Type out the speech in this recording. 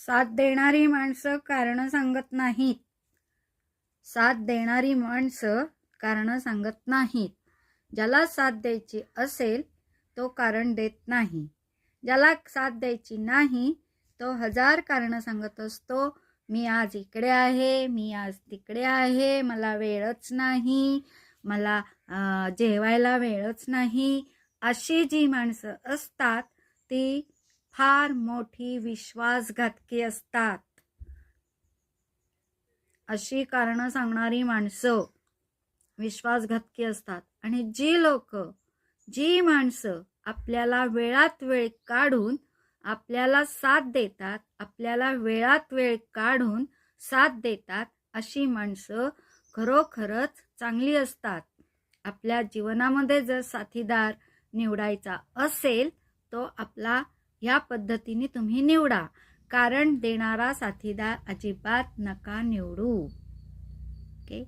साथ देणारी माणसं कारण सांगत नाहीत. साथ देणारी माणसं कारण सांगत नाहीत. ज्याला साथ द्यायची असेल तो कारण देत नाही. ज्याला साथ द्यायची नाही तो हजार कारण सांगत असतो. मी आज इकडे आहे, मी आज तिकडे आहे, मला वेळच नाही, मला जेवायला वेळच नाही. अशी जी माणसं असतात ती फार मोठी विश्वासघातकी असतात. अशी कारणं सांगणारी माणसं विश्वासघातकी असतात. आणि जी माणसं आपल्याला वेळात वेळ काढून आपल्याला साथ देतात, आपल्याला वेळात वेळ काढून साथ देतात, अशी माणसं खरोखरच चांगली असतात. आपल्या जीवनामध्ये जर साथीदार निवडायचा असेल तो आपला ह्या पद्धतीने तुम्ही निवडा. कारण देणारा साथीदार अजिबात नका निवडू. ओके.